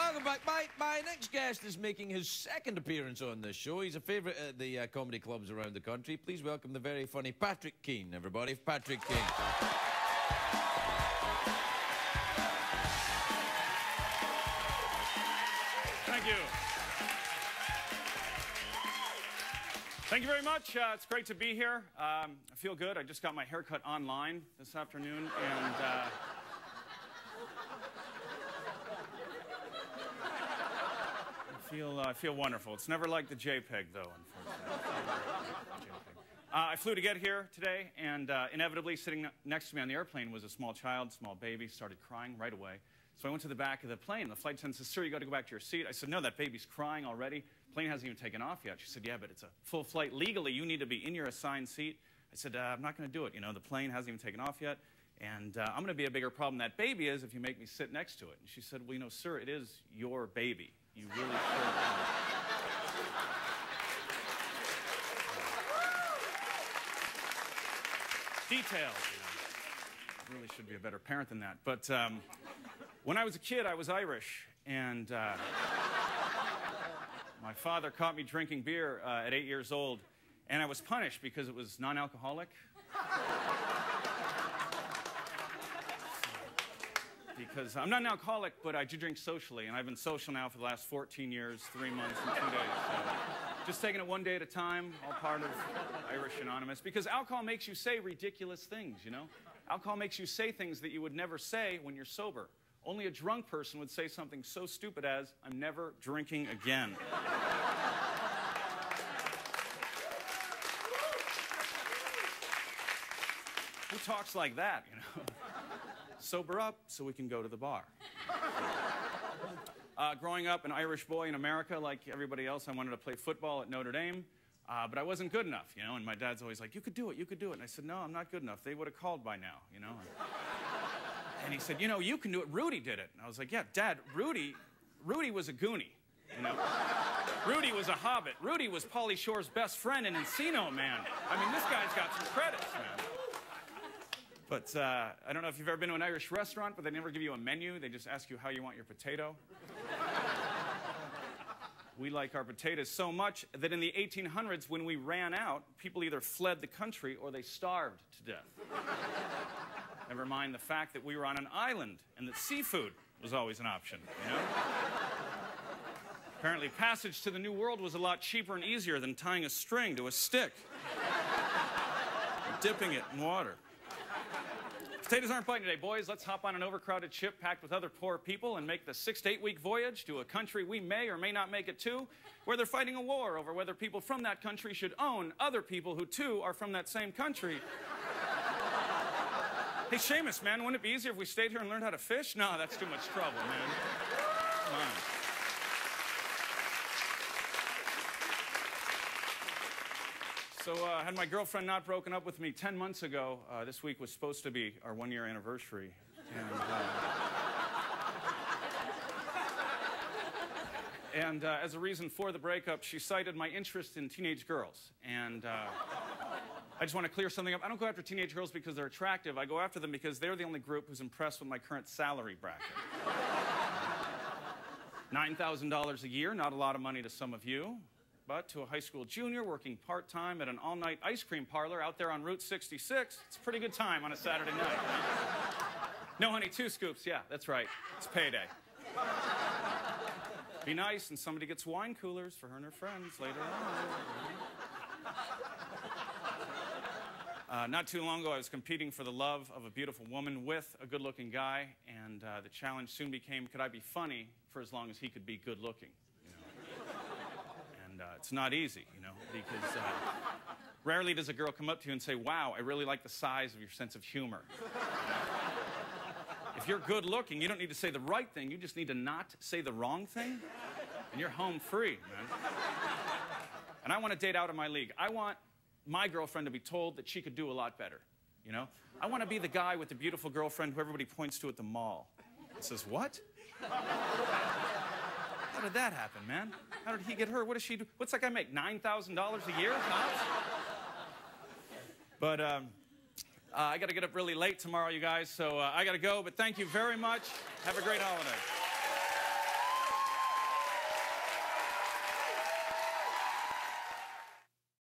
Welcome back. My next guest is making his second appearance on this show. He's a favourite at the comedy clubs around the country. Please welcome the very funny Patrick Keane, everybody. Patrick Keane. Thank you. Thank you very much. It's great to be here. I feel good. I just got my haircut online this afternoon, and I feel wonderful. It's never like the JPEG, though, unfortunately. I flew to get here today, and inevitably sitting next to me on the airplane was a small child, small baby, started crying right away. So I went to the back of the plane. The flight attendant says, "Sir, you got to go back to your seat." I said, "No, that baby's crying already. The plane hasn't even taken off yet." She said, "Yeah, but it's a full flight. Legally, you need to be in your assigned seat." I said, "I'm not going to do it. You know, the plane hasn't even taken off yet, and I'm going to be a bigger problem than that baby is if you make me sit next to it." And she said, "Well, you know, sir, it is your baby. You really should." Details, you know. Really should be a better parent than that. But when I was a kid, I was Irish, and my father caught me drinking beer at 8 years old, and I was punished because it was non-alcoholic. Because I'm not an alcoholic, but I do drink socially, and I've been social now for the last 14 years, 3 months, and 2 days. So just taking it one day at a time, all part of Irish Anonymous. Because alcohol makes you say ridiculous things, you know? Alcohol makes you say things that you would never say when you're sober. Only a drunk person would say something so stupid as, "I'm never drinking again." Who talks like that, you know? Sober up so we can go to the bar. Growing up an Irish boy in America, like everybody else, I wanted to play football at Notre Dame, but I wasn't good enough, you know, and my dad's always like, "You could do it, you could do it." And I said, "No, I'm not good enough. They would have called by now, you know." And he said, "You know, you can do it. Rudy did it." And I was like, "Yeah, Dad, Rudy was a Goonie, you know. Rudy was a hobbit. Rudy was Pauly Shore's best friend in Encino Man. I mean, this guy's got some credits, man." But I don't know if you've ever been to an Irish restaurant, but they never give you a menu. They just ask you how you want your potato. We like our potatoes so much that in the 1800s, when we ran out, people either fled the country or they starved to death. Never mind the fact that we were on an island and that seafood was always an option, you know? Apparently, passage to the New World was a lot cheaper and easier than tying a string to a stick and dipping it in water. Potatoes aren't biting today, boys. Let's hop on an overcrowded ship packed with other poor people and make the 6 to 8 week voyage to a country we may or may not make it to, where they're fighting a war over whether people from that country should own other people who, too, are from that same country. Hey, Seamus, man, wouldn't it be easier if we stayed here and learned how to fish? No, that's too much trouble, man. Come on. So had my girlfriend not broken up with me 10 months ago, this week was supposed to be our 1-year anniversary. And as a reason for the breakup, she cited my interest in teenage girls. And I just want to clear something up. I don't go after teenage girls because they're attractive. I go after them because they're the only group who's impressed with my current salary bracket. $9,000 a year, not a lot of money to some of you. But to a high school junior working part-time at an all-night ice cream parlor out there on Route 66, it's a pretty good time on a Saturday night. No, honey, 2 scoops. Yeah, that's right. It's payday. Be nice and somebody gets wine coolers for her and her friends later on. Not too long ago, I was competing for the love of a beautiful woman with a good-looking guy, and the challenge soon became, could I be funny for as long as he could be good-looking? It's not easy, you know, because rarely does a girl come up to you and say, "Wow, I really like the size of your sense of humor." If you're good looking, you don't need to say the right thing. You just need to not say the wrong thing, and you're home free, man. And I want to date out of my league. I want my girlfriend to be told that she could do a lot better, you know? I want to be the guy with the beautiful girlfriend who everybody points to at the mall and says, "What? How did that happen, man? How did he get her? What does she do? What's that guy make? $9,000 a year? But I got to get up really late tomorrow, you guys, so I got to go. But thank you very much. Have a great holiday.